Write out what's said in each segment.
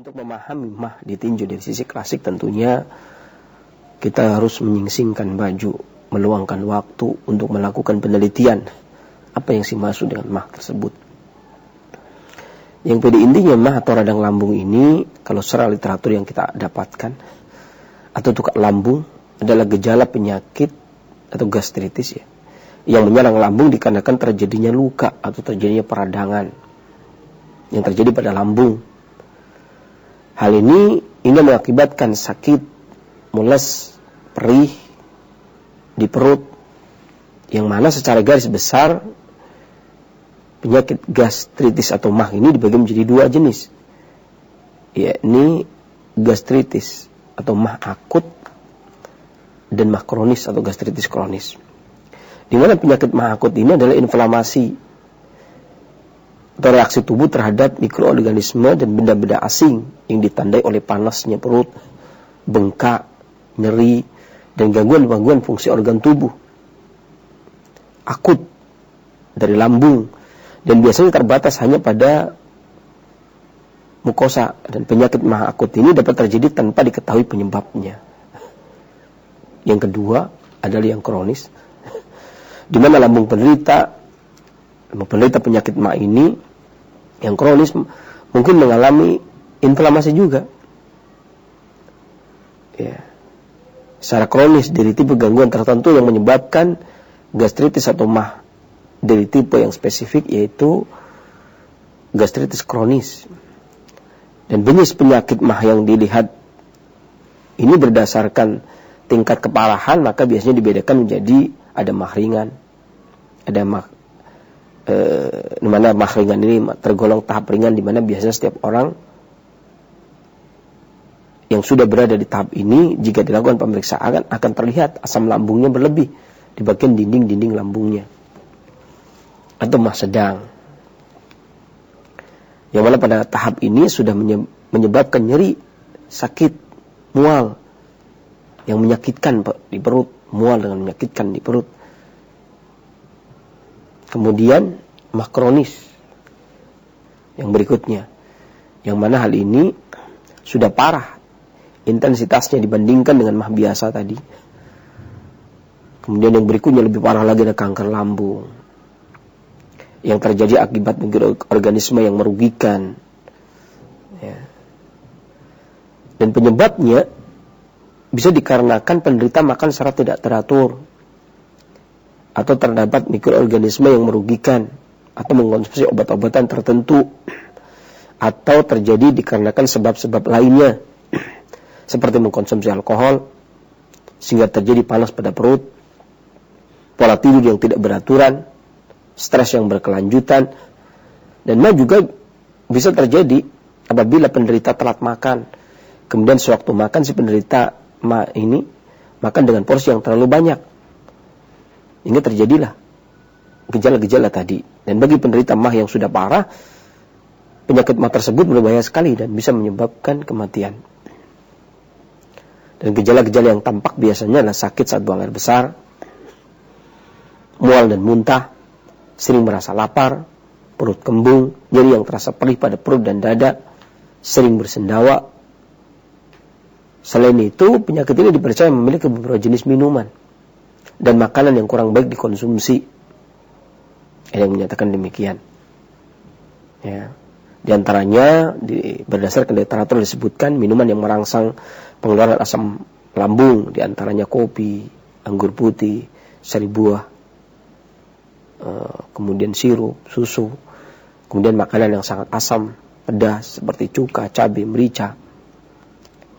Untuk memahami mah ditinjau dari sisi klasik tentunya kita harus menyingsingkan baju, meluangkan waktu untuk melakukan penelitian apa yang dimaksud dengan mah tersebut. Yang pada intinya mah atau radang lambung ini kalau secara literatur yang kita dapatkan atau tukak lambung adalah gejala penyakit atau gastritis ya, yang menyerang lambung dikarenakan terjadinya luka atau terjadinya peradangan yang terjadi pada lambung. Hal ini mengakibatkan sakit, mules, perih di perut, yang mana secara garis besar penyakit gastritis atau mah ini dibagi menjadi dua jenis, yakni gastritis atau mah akut dan mah kronis atau gastritis kronis. Di mana penyakit mah akut ini adalah inflamasi atau reaksi tubuh terhadap mikroorganisme dan benda-benda asing yang ditandai oleh panasnya perut, bengkak, nyeri, dan gangguan-gangguan fungsi organ tubuh akut dari lambung, dan biasanya terbatas hanya pada mukosa. Dan penyakit mah akut ini dapat terjadi tanpa diketahui penyebabnya. Yang kedua adalah yang kronis, di mana lambung penderita penyakit mah ini yang kronis mungkin mengalami inflamasi juga. Ya. Secara kronis dari tipe gangguan tertentu yang menyebabkan gastritis atau mah dari tipe yang spesifik, yaitu gastritis kronis. Dan jenis penyakit mah yang dilihat ini berdasarkan tingkat keparahan, maka biasanya dibedakan menjadi ada mah ringan, ada mah dimana mah ringan ini tergolong tahap ringan, dimana biasanya setiap orang yang sudah berada di tahap ini jika dilakukan pemeriksaan akan terlihat asam lambungnya berlebih di bagian dinding-dinding lambungnya. Atau mah sedang, yang mana pada tahap ini sudah menyebabkan nyeri, sakit, mual yang menyakitkan di perut, mual dengan menyakitkan di perut. Kemudian mah kronis yang berikutnya, yang mana hal ini sudah parah intensitasnya dibandingkan dengan mah biasa tadi. Kemudian yang berikutnya lebih parah lagi ada kanker lambung yang terjadi akibat mikroorganisme yang merugikan ya. Dan penyebabnya bisa dikarenakan penderita makan secara tidak teratur, atau terdapat mikroorganisme yang merugikan, atau mengkonsumsi obat-obatan tertentu, atau terjadi dikarenakan sebab-sebab lainnya seperti mengkonsumsi alkohol sehingga terjadi panas pada perut, pola tidur yang tidak beraturan, stres yang berkelanjutan. Dan mah juga bisa terjadi apabila penderita telat makan, kemudian sewaktu makan si penderita mah ini makan dengan porsi yang terlalu banyak, hingga terjadilah gejala-gejala tadi. Dan bagi penderita mah yang sudah parah, penyakit mah tersebut berbahaya sekali dan bisa menyebabkan kematian. Dan gejala-gejala yang tampak biasanya adalah sakit saat buang air besar, mual dan muntah, sering merasa lapar, perut kembung, nyeri yang terasa perih pada perut dan dada, sering bersendawa. Selain itu, penyakit ini dipercaya memiliki beberapa jenis minuman dan makanan yang kurang baik dikonsumsi. Ada yang menyatakan demikian. Ya. Di antaranya berdasarkan literatur disebutkan minuman yang merangsang pengeluaran asam lambung, di antaranya kopi, anggur putih, sari buah, kemudian sirup, susu, kemudian makanan yang sangat asam, pedas seperti cuka, cabai, merica,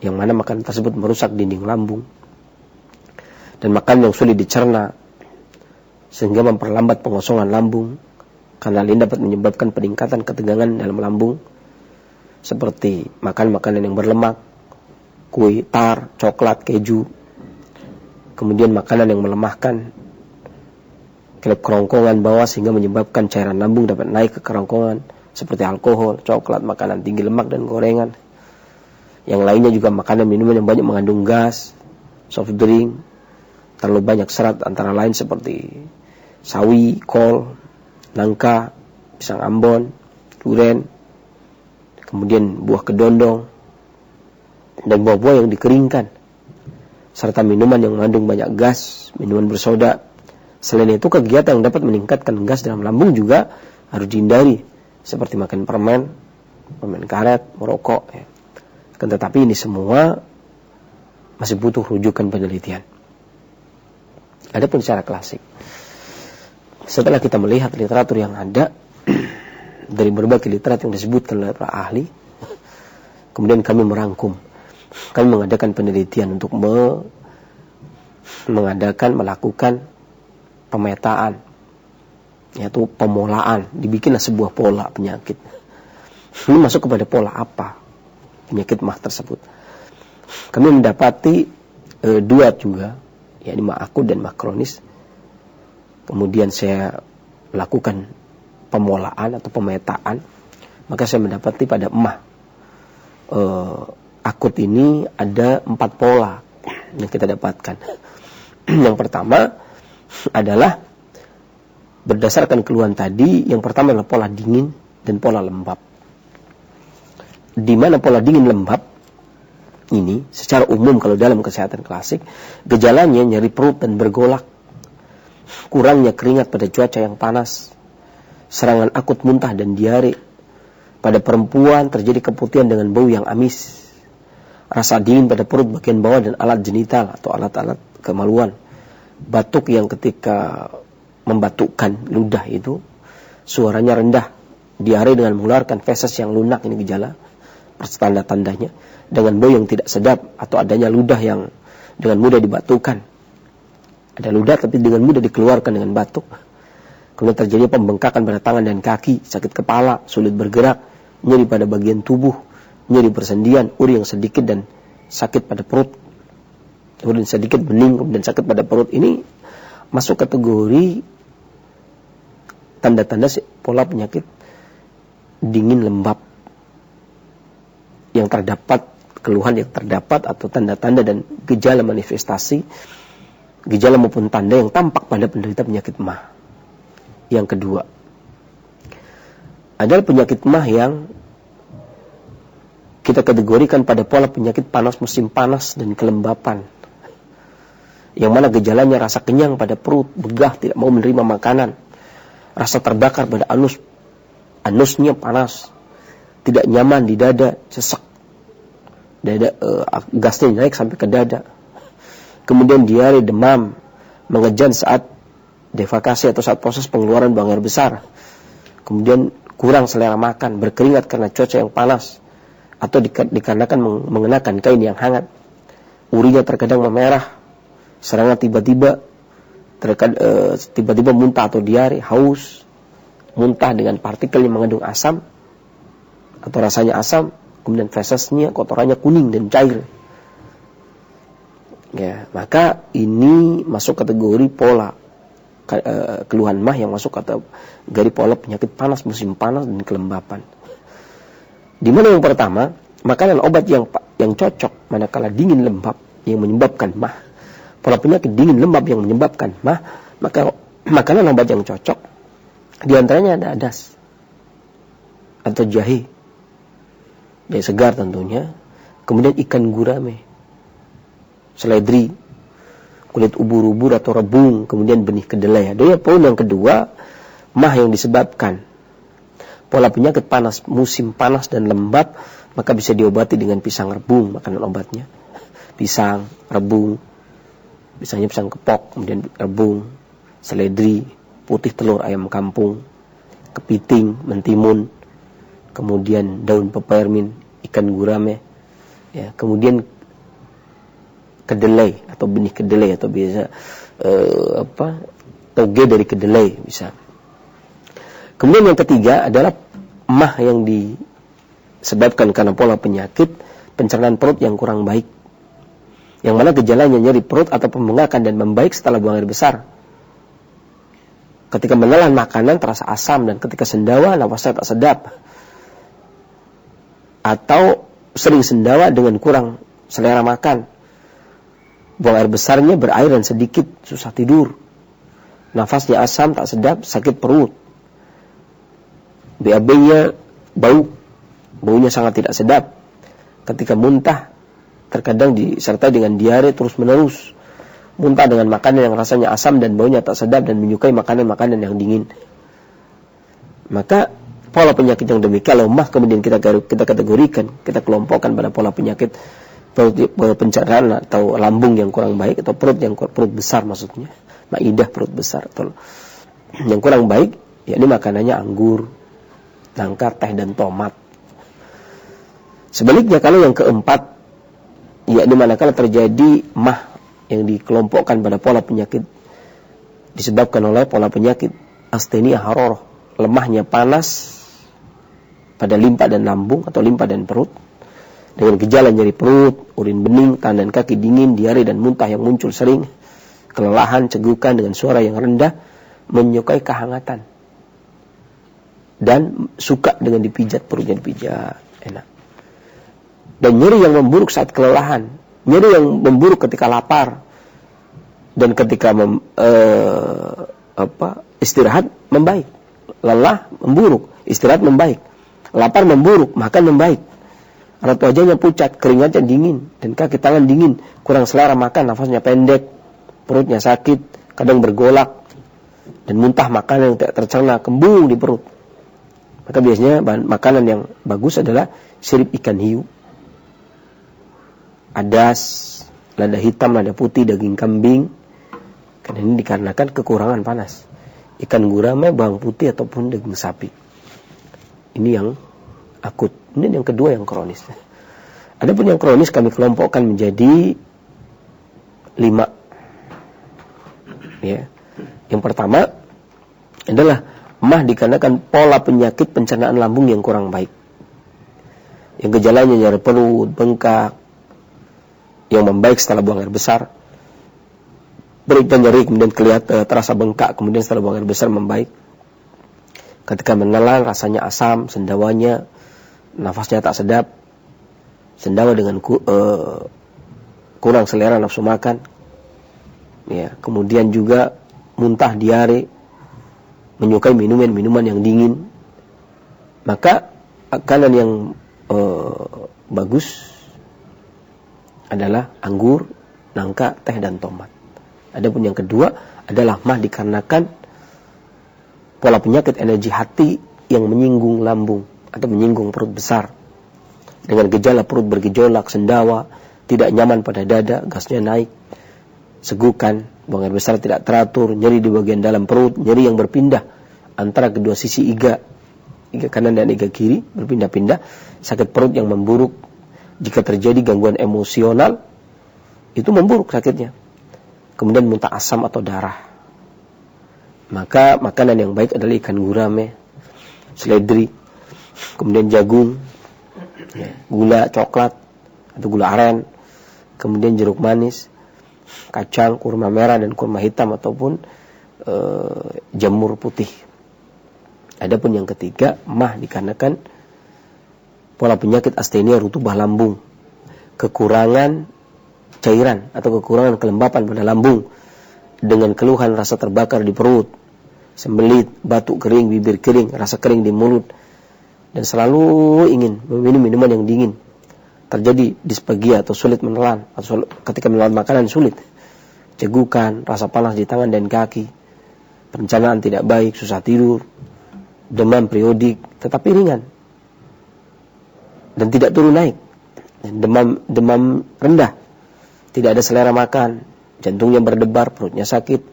yang mana makanan tersebut merusak dinding lambung, dan makanan yang sulit dicerna sehingga memperlambat pengosongan lambung, karena ini dapat menyebabkan peningkatan ketegangan dalam lambung, seperti makan makanan yang berlemak, kue, tar, coklat, keju. Kemudian makanan yang melemahkan kelep kerongkongan bawah sehingga menyebabkan cairan lambung dapat naik ke kerongkongan, seperti alkohol, coklat, makanan tinggi lemak dan gorengan. Yang lainnya juga makanan minuman yang banyak mengandung gas, soft drink, terlalu banyak serat, antara lain seperti sawi, kol, nangka, pisang ambon, durian, kemudian buah kedondong, dan buah-buah yang dikeringkan, serta minuman yang mengandung banyak gas, minuman bersoda. Selain itu, kegiatan yang dapat meningkatkan gas dalam lambung juga harus dihindari, seperti makan permen karet, merokok. Ya. Tetapi ini semua masih butuh rujukan penelitian. Adapun secara klasik, setelah kita melihat literatur yang ada dari berbagai literatur yang disebutkan oleh para ahli, kemudian kami merangkum. Kami mengadakan penelitian untuk melakukan pemetaan, yaitu pemolaan. Dibikinlah sebuah pola penyakit. Ini masuk kepada pola apa penyakit mah tersebut. Kami mendapati dua juga, yakni mah akut dan mah kronis. Kemudian saya lakukan pemolaan atau pemetaan, maka saya mendapati pada mah akut ini ada 4 pola yang kita dapatkan. Yang pertama adalah berdasarkan keluhan tadi, yang pertama adalah pola dingin dan pola lembab. Di mana pola dingin lembab ini secara umum kalau dalam kesehatan klasik, gejalanya nyeri perut dan bergolak, kurangnya keringat pada cuaca yang panas, serangan akut muntah dan diare. Pada perempuan terjadi keputihan dengan bau yang amis, rasa dingin pada perut bagian bawah dan alat genital atau alat-alat kemaluan, batuk yang ketika membatukkan ludah itu suaranya rendah, diare dengan mengeluarkan feses yang lunak, ini gejala tanda-tandanya, dengan bau yang tidak sedap atau adanya ludah yang dengan mudah dibatukkan. Ada ludah tapi dengan mudah dikeluarkan dengan batuk. Kemudian terjadi pembengkakan pada tangan dan kaki, sakit kepala, sulit bergerak, nyeri pada bagian tubuh, nyeri persendian, uri yang sedikit dan sakit pada perut. Uri sedikit bening dan sakit pada perut. Ini masuk kategori tanda-tanda pola penyakit dingin lembab yang terdapat, keluhan yang terdapat atau tanda-tanda dan gejala manifestasi, gejala maupun tanda yang tampak pada penderita penyakit mah. Yang kedua adalah penyakit mah yang kita kategorikan pada pola penyakit panas musim panas dan kelembapan, yang mana gejalanya rasa kenyang pada perut, begah, tidak mau menerima makanan, rasa terbakar pada anusnya panas, tidak nyaman di dada, sesak dada, gasnya naik sampai ke dada. Kemudian diare, demam, mengejan saat defekasi atau saat proses pengeluaran buang air besar. Kemudian kurang selera makan, berkeringat karena cuaca yang panas atau dikarenakan mengenakan kain yang hangat. Urinya terkadang memerah, serangan tiba-tiba muntah atau diare, haus, muntah dengan partikel yang mengandung asam atau rasanya asam, kemudian fesesnya, kotorannya kuning dan cair. Ya, maka ini masuk kategori pola keluhan mah yang masuk kategori pola penyakit panas musim panas dan kelembapan. Di mana yang pertama, makanan obat yang cocok manakala dingin lembab yang menyebabkan mah, pola penyakit dingin lembab yang menyebabkan mah, maka makanan obat yang cocok di antaranya ada adas atau jahe, jahe segar tentunya, kemudian ikan gurame, seledri, kulit ubur-ubur atau rebung, kemudian benih kedelai. Ada poin yang kedua, mah yang disebabkan pola penyakit panas musim panas dan lembab, maka bisa diobati dengan pisang rebung, makanan obatnya. Pisang, rebung, misalnya pisang kepok, kemudian rebung, seledri, putih telur ayam kampung, kepiting, mentimun, kemudian daun pepermin, ikan gurame, ya, kemudian kedelai atau benih kedelai atau biasa toge dari kedelai bisa. Kemudian yang ketiga adalah mah yang disebabkan karena pola penyakit pencernaan perut yang kurang baik, yang mana gejalanya nyeri perut atau pembengkakan dan membaik setelah buang air besar. Ketika menelan makanan terasa asam dan ketika sendawa nafasnya tak sedap, atau sering sendawa dengan kurang selera makan, buang air besarnya berair dan sedikit, susah tidur, nafasnya asam tak sedap, sakit perut, BAB-nya baunya sangat tidak sedap, ketika muntah terkadang disertai dengan diare terus menerus, muntah dengan makanan yang rasanya asam dan baunya tak sedap, dan menyukai makanan-makanan yang dingin. Maka pola penyakit yang demikian lemah kemudian kita kategorikan, kita kelompokkan pada pola penyakit pencernaan atau lambung yang kurang baik, atau perut besar maksudnya, maidah perut besar, atau yang kurang baik, yakni makanannya anggur, nangka, teh dan tomat. Sebaliknya kalau yang keempat, yakni manakala terjadi mah yang dikelompokkan pada pola penyakit disebabkan oleh pola penyakit astenia haroroh, lemahnya panas pada limpa dan lambung atau limpa dan perut, dengan gejala nyeri perut, urin bening, tangan dan kaki dingin, diare dan muntah yang muncul sering, kelelahan, cegukan dengan suara yang rendah, menyukai kehangatan, dan suka dengan dipijat, perutnya dipijat, enak. Dan nyeri yang memburuk saat kelelahan, nyeri yang memburuk ketika lapar, dan ketika istirahat membaik. Lelah memburuk, istirahat membaik. Lapar memburuk, makan membaik. Raut wajahnya pucat, keringatnya dingin, dan kaki tangan dingin, kurang selera makan, nafasnya pendek, perutnya sakit, kadang bergolak, dan muntah makanan yang tidak tercerna, kembung di perut. Maka biasanya makanan yang bagus adalah sirip ikan hiu, adas, lada hitam, lada putih, daging kambing. Karena ini dikarenakan kekurangan panas. Ikan gurame, bawang putih ataupun daging sapi. Ini yang akut. Ini yang kedua yang kronis. Adapun yang kronis kami kelompokkan menjadi 5. Ya. Yang pertama adalah mah dikarenakan pola penyakit pencernaan lambung yang kurang baik. Yang gejalanya nyeri perut, bengkak, yang membaik setelah buang air besar. Perutnya nyeri kemudian terasa bengkak, kemudian setelah buang air besar membaik. Ketika menelan rasanya asam, sendawanya, nafasnya tak sedap, sendawa dengan kurang selera nafsu makan. Ya, kemudian juga muntah, diare, menyukai minuman yang dingin. Maka makanan yang bagus adalah anggur, nangka, teh dan tomat. Adapun yang kedua adalah mah dikarenakan pola penyakit energi hati yang menyinggung lambung atau menyinggung perut besar, dengan gejala perut bergejolak, sendawa, tidak nyaman pada dada, gasnya naik, segukan, buang air besar tidak teratur, nyeri di bagian dalam perut, nyeri yang berpindah antara kedua sisi iga kanan dan iga kiri, berpindah-pindah, sakit perut yang memburuk. Jika terjadi gangguan emosional, itu memburuk sakitnya. Kemudian muntah asam atau darah. Maka makanan yang baik adalah ikan gurame, seledri, kemudian jagung, gula coklat atau gula aren, kemudian jeruk manis, kacang, kurma merah dan kurma hitam ataupun jamur putih. Adapun yang ketiga, mah dikarenakan pola penyakit astenia rutubah lambung, kekurangan cairan atau kekurangan kelembapan pada lambung, dengan keluhan rasa terbakar di perut, sembelit, batuk kering, bibir kering, rasa kering di mulut, dan selalu ingin meminum minuman yang dingin. Terjadi dispagia atau sulit menelan, atau ketika menelan makanan sulit, cegukan, rasa panas di tangan dan kaki, perencanaan tidak baik, susah tidur, demam periodik tetapi ringan dan tidak turun naik, demam rendah, tidak ada selera makan, jantungnya berdebar, perutnya sakit.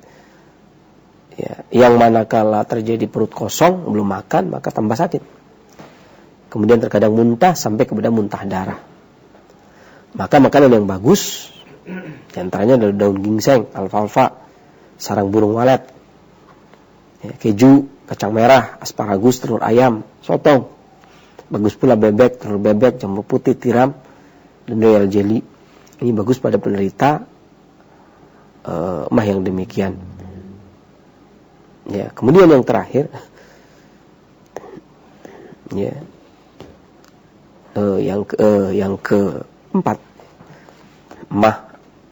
Ya, yang manakala terjadi perut kosong belum makan maka tambah sakit. Kemudian terkadang muntah sampai kepada muntah darah. Maka makanan yang bagus diantaranya adalah daun ginseng, alfalfa, sarang burung walet, ya, keju, kacang merah, asparagus, telur ayam, sotong. Bagus pula bebek, telur bebek, jamur putih, tiram, dan royal jelly. Ini bagus pada penderita mah yang demikian. Ya, kemudian yang terakhir, ya, yang keempat, mah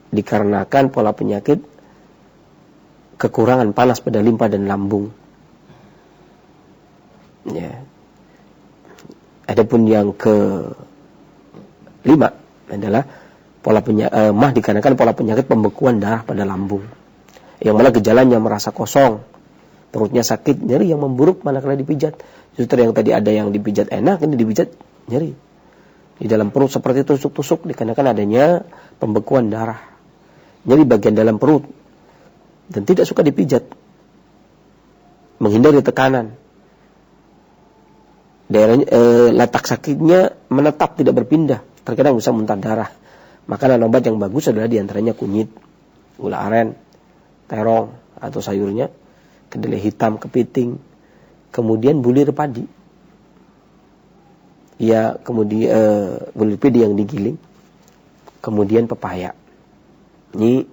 dikarenakan pola penyakit kekurangan panas pada limpa dan lambung. Ya. Adapun yang kelima adalah Mah dikarenakan pola penyakit pembekuan darah pada lambung. Yang mana gejalanya merasa kosong, perutnya sakit, nyeri yang memburuk manakala dipijat. Justru yang tadi ada yang dipijat enak, ini dipijat nyeri. Di dalam perut seperti tusuk-tusuk dikarenakan adanya pembekuan darah. Nyeri bagian dalam perut dan tidak suka dipijat. Menghindari tekanan. Daerahnya letak sakitnya menetap tidak berpindah, terkadang bisa muntah darah. Makanan obat yang bagus adalah diantaranya kunyit, gula aren, terong atau sayurnya, kedelai hitam, kepiting, kemudian bulir padi. Ya, kemudian bulir padi yang digiling, kemudian pepaya. Ini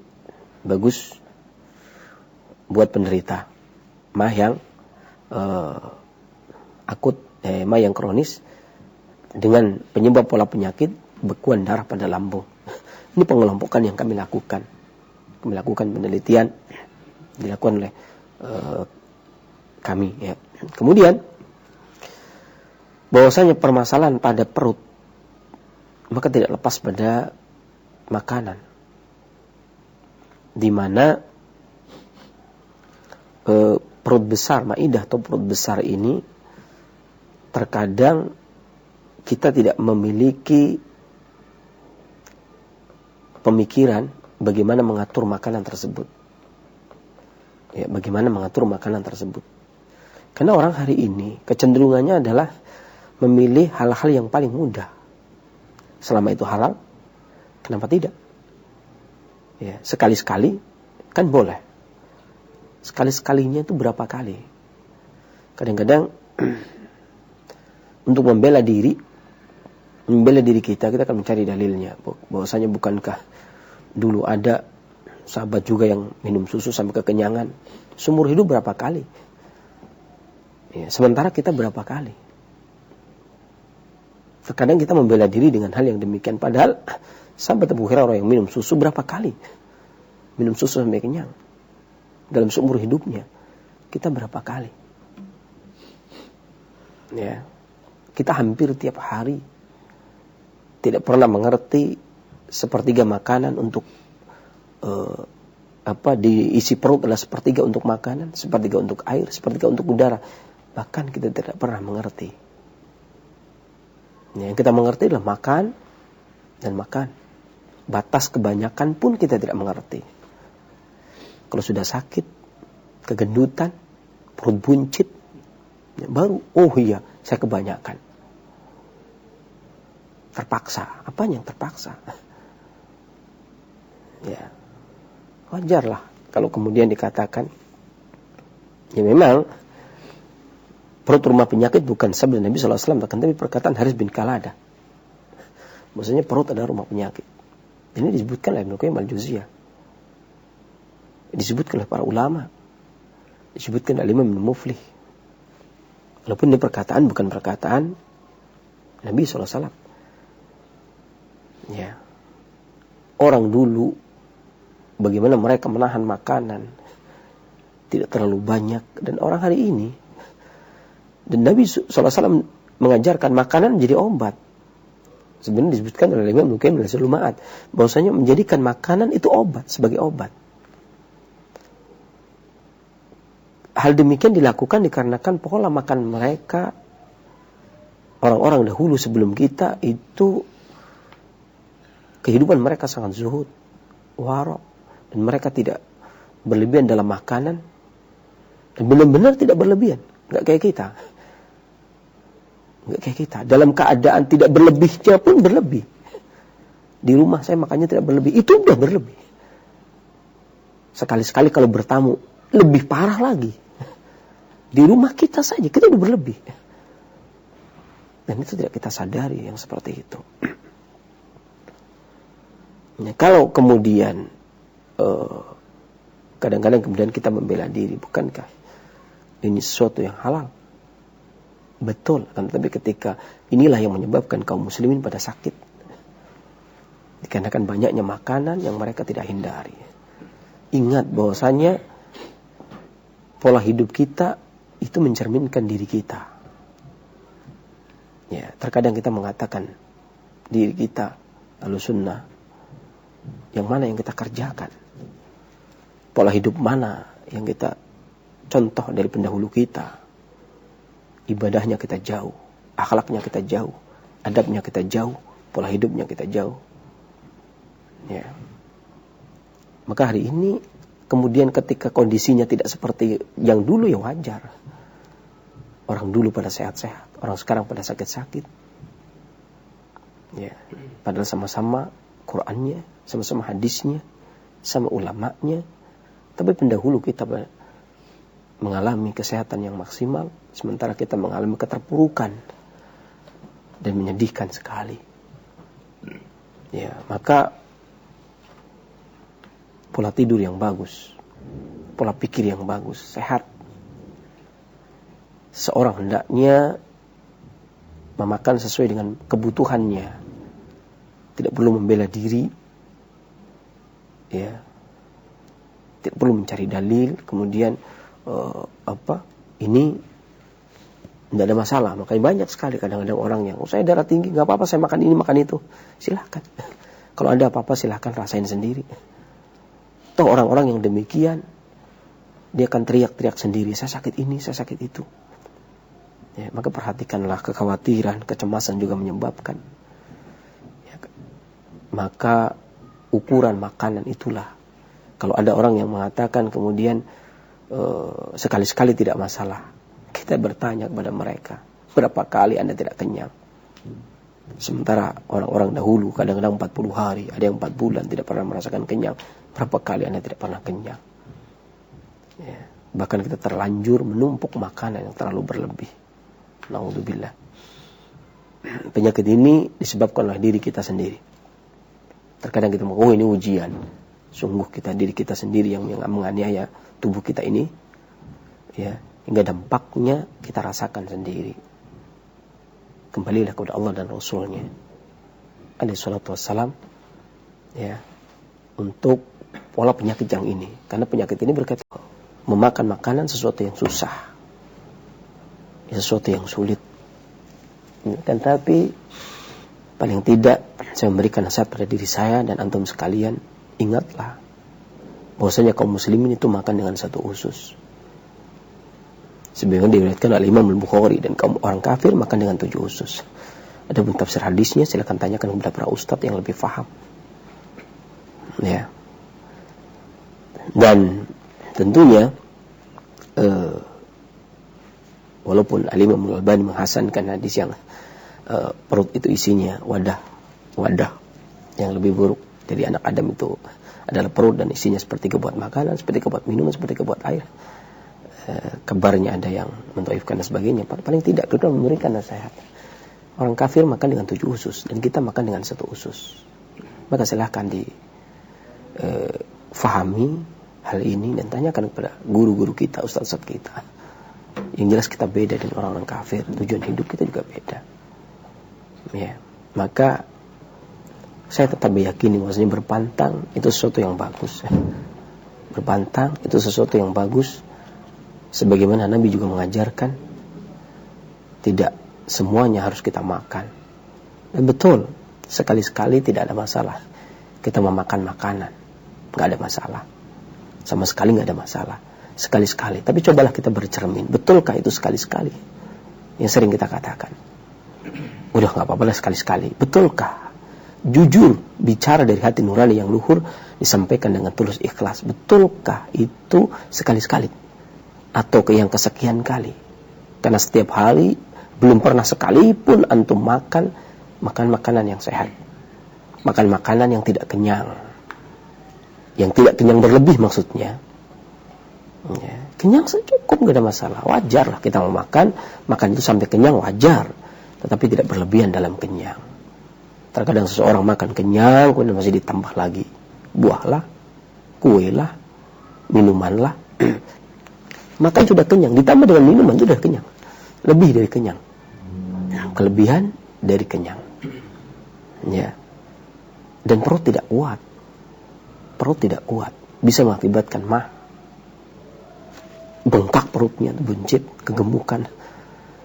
bagus buat penderita mah yang akut, mah yang kronis dengan penyebab pola penyakit bekuan darah pada lambung. Ini pengelompokan yang kami lakukan. Kami lakukan penelitian dilakukan oleh kami. Ya. Kemudian bahwasanya permasalahan pada perut maka tidak lepas pada makanan, di mana perut besar, maidah atau perut besar ini terkadang kita tidak memiliki pemikiran bagaimana mengatur makanan tersebut. Ya, bagaimana mengatur makanan tersebut. Karena orang hari ini kecenderungannya adalah memilih hal-hal yang paling mudah. Selama itu halal, kenapa tidak? Ya, sekali-sekali kan boleh. Sekali-sekalinya itu berapa kali? Kadang-kadang untuk membela diri kita akan mencari dalilnya. Bahwasanya bukankah dulu ada sahabat juga yang minum susu sampai kekenyangan, seumur hidup berapa kali? Ya, sementara kita berapa kali? Terkadang kita membela diri dengan hal yang demikian, padahal sahabat Abu Hurairah orang yang minum susu berapa kali? Minum susu sampai kenyang. Dalam seumur hidupnya kita berapa kali? Ya, kita hampir tiap hari tidak pernah mengerti sepertiga makanan untuk diisi perut adalah sepertiga untuk makanan, sepertiga untuk air, sepertiga untuk udara. Bahkan kita tidak pernah mengerti. Yang kita mengerti adalah makan dan makan. Batas kebanyakan pun kita tidak mengerti. Kalau sudah sakit, kegendutan, perut buncit, baru, oh iya, saya kebanyakan. Terpaksa. Apanya yang terpaksa? Ya, wajarlah kalau kemudian dikatakan, ya memang perut rumah penyakit bukan sabda Nabi SAW, tapi perkataan Haris bin Kalada. Maksudnya perut adalah rumah penyakit. Ini disebutkan oleh Ibnu Qayyim al-Jauziyah, disebutkan oleh para ulama, disebutkan oleh Imam Ibnu Muflih. Walaupun ini perkataan bukan perkataan Nabi SAW. Ya, orang dulu bagaimana mereka menahan makanan tidak terlalu banyak, dan orang hari ini, dan Nabi SAW mengajarkan makanan menjadi obat. Sebenarnya disebutkan oleh Imam Ibnu Qayyim dalam Ma'ad bahwasanya menjadikan makanan itu obat, sebagai obat. Hal demikian dilakukan dikarenakan pola makan mereka, orang-orang dahulu sebelum kita itu, kehidupan mereka sangat zuhud, wara', dan mereka tidak berlebihan dalam makanan, dan benar-benar tidak berlebihan, nggak kayak kita. Nggak kayak kita. Dalam keadaan tidak berlebihnya pun berlebih. Di rumah saya makannya tidak berlebih, itu udah berlebih. Sekali-sekali kalau bertamu, lebih parah lagi. Di rumah kita saja, kita udah berlebih. Dan itu tidak kita sadari yang seperti itu. Ya, kalau kemudian kadang-kadang kemudian kita membela diri, bukankah ini sesuatu yang halal? Betul, kan? Tapi ketika inilah yang menyebabkan kaum muslimin pada sakit, dikarenakan banyaknya makanan yang mereka tidak hindari. Ingat bahwasanya pola hidup kita itu mencerminkan diri kita. Ya, terkadang kita mengatakan diri kita Ahlus Sunnah, yang mana yang kita kerjakan, pola hidup mana yang kita contoh dari pendahulu kita. Ibadahnya kita jauh, akhlaknya kita jauh, adabnya kita jauh, pola hidupnya kita jauh. Ya. Maka hari ini kemudian ketika kondisinya tidak seperti yang dulu, ya wajar. Orang dulu pada sehat-sehat, orang sekarang pada sakit-sakit. Ya. Padahal sama-sama Qur'annya, sama-sama hadisnya, sama ulamanya. Tapi pendahulu kita mengalami kesehatan yang maksimal, sementara kita mengalami keterpurukan dan menyedihkan sekali. Ya, maka pola tidur yang bagus, pola pikir yang bagus, sehat. Seorang hendaknya memakan sesuai dengan kebutuhannya, tidak perlu membela diri, ya, tidak perlu mencari dalil, kemudian ini tidak ada masalah. Makanya banyak sekali kadang-kadang orang yang saya darah tinggi, nggak apa-apa, saya makan ini makan itu, silahkan. Kalau ada apa-apa silahkan rasain sendiri. Toh orang-orang yang demikian dia akan teriak-teriak sendiri, saya sakit ini, saya sakit itu. Ya, maka perhatikanlah, kekhawatiran, kecemasan juga menyebabkan. Ya, maka ukuran makanan itulah. Kalau ada orang yang mengatakan kemudian sekali-sekali tidak masalah, kita bertanya kepada mereka, berapa kali Anda tidak kenyang? Sementara orang-orang dahulu kadang-kadang 40 hari, ada yang 4 bulan tidak pernah merasakan kenyang. Berapa kali Anda tidak pernah kenyang? Ya, bahkan kita terlanjur menumpuk makanan yang terlalu berlebih. Na'udzubillah. Penyakit ini disebabkan oleh diri kita sendiri. Terkadang kita ini ujian. Sungguh diri kita sendiri yang menganiaya tubuh kita ini, ya, hingga dampaknya kita rasakan sendiri. Kembalilah kepada Allah dan Rasulnya alaihi salatu wassalam, ya, untuk pola penyakit yang ini. Karena penyakit ini berkaitan memakan makanan sesuatu yang susah, sesuatu yang sulit. Dan tapi paling tidak saya memberikan nasihat pada diri saya dan antum sekalian, ingatlah bahwasanya kaum muslimin itu makan dengan satu usus. Sebagaimana diriwayatkan oleh Imam Al-Bukhari, dan kaum orang kafir makan dengan 7 usus. Adapun tafsir hadisnya silakan tanyakan kepada para ustadz yang lebih faham. Ya. Dan tentunya walaupun Al-Imam Al-Albani menghasankan hadis yang perut itu isinya wadah yang lebih buruk dari anak Adam itu adalah perut dan isinya sepertiga buat makanan, sepertiga buat minuman, sepertiga buat air. Kabarnya ada yang mendhaifkan dan sebagainya. Paling tidak kita memberikan nasihat. Orang kafir makan dengan 7 usus dan kita makan dengan 1 usus. Maka silahkan fahami hal ini dan tanyakan kepada guru-guru kita, ustaz-ustaz kita. Yang jelas kita beda dengan orang-orang kafir. Tujuan hidup kita juga beda. Ya, maka saya tetap meyakini bahwasanya berpantang itu sesuatu yang bagus. Berpantang itu sesuatu yang bagus. Sebagaimana Nabi juga mengajarkan, tidak semuanya harus kita makan. Dan betul, sekali-sekali tidak ada masalah. Kita memakan makanan, nggak ada masalah. Sama sekali nggak ada masalah. Sekali-sekali. Tapi cobalah kita bercermin. Betulkah itu sekali-sekali? Yang sering kita katakan. Udah nggak apa-apa lah sekali-sekali. Betulkah? Jujur, bicara dari hati nurani yang luhur, disampaikan dengan tulus ikhlas. Betulkah itu sekali-sekali? Atau yang kesekian kali? Karena setiap hari belum pernah sekalipun antum makan makanan yang sehat. Makan makanan yang tidak kenyang. Yang tidak kenyang berlebih maksudnya. Ya, kenyang cukup, gak ada masalah. Wajar lah kita mau makan itu sampai kenyang, wajar. Tetapi tidak berlebihan dalam kenyang. Terkadang seseorang makan kenyang, kemudian masih ditambah lagi buah lah, kue lah, minuman lah. Makan sudah kenyang, ditambah dengan minuman sudah kenyang. Lebih dari kenyang. Kelebihan dari kenyang. Ya. Dan perut tidak kuat. Perut tidak kuat. Bisa mengakibatkan bengkak perutnya, buncit, kegemukan.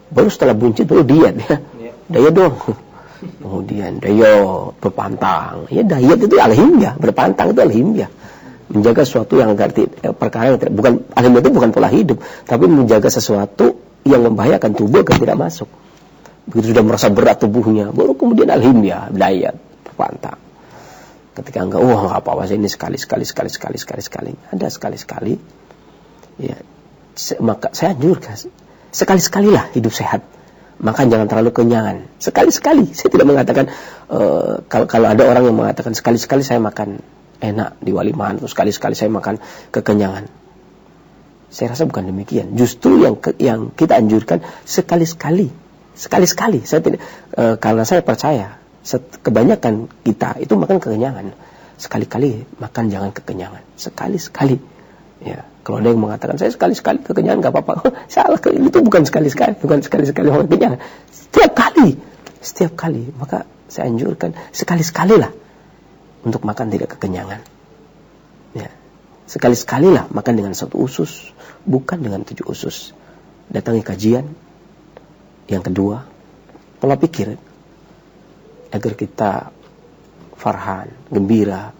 Baru setelah buncit baru diet ya. Daya dong. kemudian dayo berpantang. Ya diet itu alhimyah, berpantang itu alhimyah. Menjaga sesuatu yang perkara yang bukan alhimyah itu bukan pola hidup, tapi menjaga sesuatu yang membahayakan tubuh agar tidak masuk. Begitu sudah merasa berat tubuhnya, baru kemudian alhimyah, diet, berpantang. Ketika enggak, enggak apa-apa, ini sekali. Ada sekali-sekali. Ya, maka saya anjurkan sekali-sekalilah hidup sehat. Makan jangan terlalu kenyangan. Sekali-sekali. Saya tidak mengatakan kalau ada orang yang mengatakan sekali-sekali saya makan enak di walimahan, atau sekali-sekali saya makan kekenyangan. Saya rasa bukan demikian. Justru yang kita anjurkan sekali-sekali. Sekali-sekali. Saya tidak karena saya percaya kebanyakan kita itu makan kekenyangan. Sekali-kali makan jangan kekenyangan. Sekali-sekali. Ya, kalau ada yang mengatakan saya sekali-sekali kekenyangan enggak apa-apa. Salah, itu bukan sekali-sekali makan kekenyangan. Setiap kali. Maka saya anjurkan sekali-sekalilah untuk makan tidak kekenyangan. Ya. Sekali-sekalilah makan dengan 1 usus, bukan dengan 7 usus. Datangi kajian. Yang kedua, pola pikir agar kita farhan, gembira,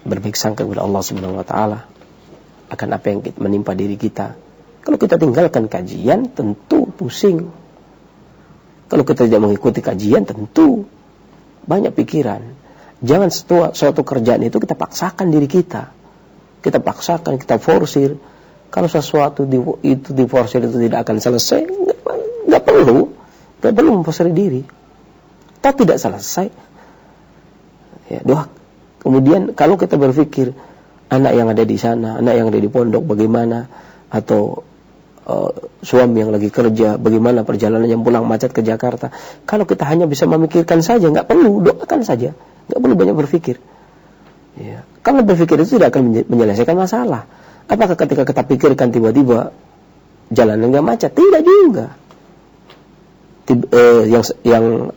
berbaik sangka kepada Allah Subhanahu wa taala akan apa yang menimpa diri kita. Kalau kita tinggalkan kajian, tentu pusing. Kalau kita tidak mengikuti kajian, tentu banyak pikiran. Jangan suatu kerjaan itu kita paksakan diri kita. Kita paksakan, kita forsir. Kalau sesuatu itu diforsir itu tidak akan selesai, nggak perlu memforsir diri. Toh tidak selesai. Ya, doa. Kemudian kalau kita berpikir anak yang ada di sana, anak yang ada di pondok bagaimana, atau suami yang lagi kerja bagaimana perjalanannya pulang macet ke Jakarta. Kalau kita hanya bisa memikirkan saja, nggak perlu, doakan saja, nggak perlu banyak berpikir. Ya. Kalau berpikir itu tidak akan menyelesaikan masalah. Apakah ketika kita pikirkan tiba-tiba jalan nggak macet? Tidak juga. Yang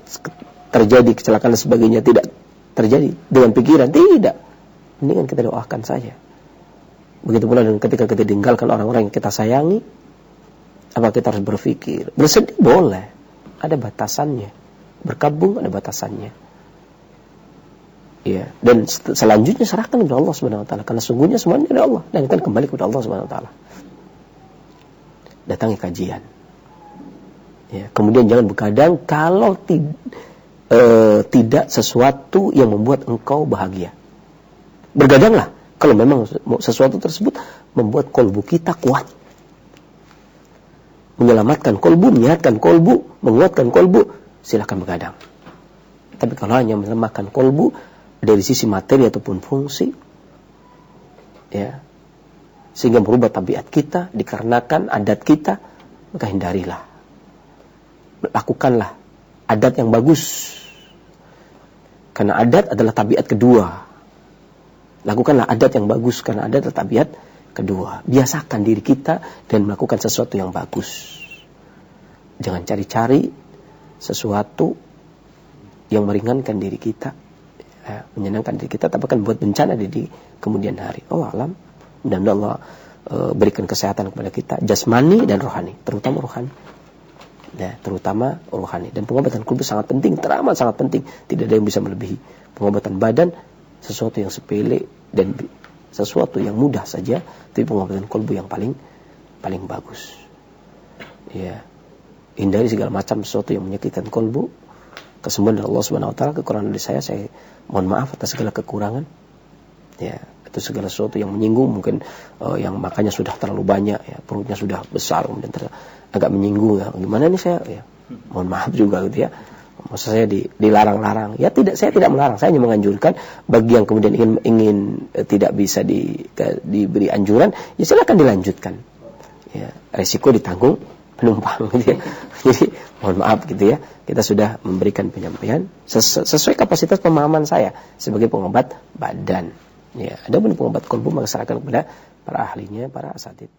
terjadi kecelakaan dan sebagainya tidak terjadi dengan pikiran, tidak. Ini kan kita doakan saja. Begitu pula dengan ketika kita tinggalkan orang-orang yang kita sayangi, apa kita harus berpikir? Bersedih boleh, ada batasannya. Berkabung ada batasannya. Ya, dan selanjutnya serahkan kepada Allah Subhanahu wa taala, karena sungguhnya semuanya dari Allah dan akan kembali kepada Allah Subhanahu wa taala. Datangi kajian. Ya, kemudian jangan begadang kalau tidak sesuatu yang membuat engkau bahagia. Bergadanglah kalau memang sesuatu tersebut membuat kolbu kita kuat, menyelamatkan kolbu, menyehatkan kolbu, menguatkan kolbu, silakan begadang. Tapi kalau hanya melemahkan kolbu dari sisi materi ataupun fungsi, ya, sehingga merubah tabiat kita dikarenakan adat kita, maka hindarilah. Lakukanlah adat yang bagus, karena adat adalah tabiat kedua. Lakukanlah adat yang bagus, karena adat adalah tabiat kedua. Biasakan diri kita dan melakukan sesuatu yang bagus. Jangan cari-cari sesuatu yang meringankan diri kita, menyenangkan diri kita, tapi akan buat bencana di kemudian hari. Allah alam. Dan Allah berikan kesehatan kepada kita, jasmani dan rohani, terutama rohani. Ya, terutama rohani. Dan pengobatan kolbu sangat penting, teramat sangat penting. Tidak ada yang bisa melebihi pengobatan badan. Sesuatu yang sepele dan sesuatu yang mudah saja, tapi pengobatan kolbu yang paling bagus. Ya, hindari segala macam sesuatu yang menyakitkan kolbu. Kesembuhan dari Allah Subhanahu wa taala. Kekurangan dari saya mohon maaf atas segala kekurangan. Ya, itu segala sesuatu yang menyinggung, mungkin yang makannya sudah terlalu banyak, ya, perutnya sudah besar, kemudian agak menyinggung, ya. Gimana nih saya? Ya, mohon maaf juga gitu ya. Maksud saya dilarang-larang. Ya saya tidak melarang, saya hanya menganjurkan bagi yang kemudian ingin tidak bisa diberi anjuran, ya silakan dilanjutkan. Ya, resiko ditanggung penumpang gitu ya. Jadi mohon maaf gitu ya. Kita sudah memberikan penyampaian sesuai kapasitas pemahaman saya sebagai pengobat badan. Ya, ada pun pengobat kolbu maka serahkan kepada para ahlinya, para asatidz.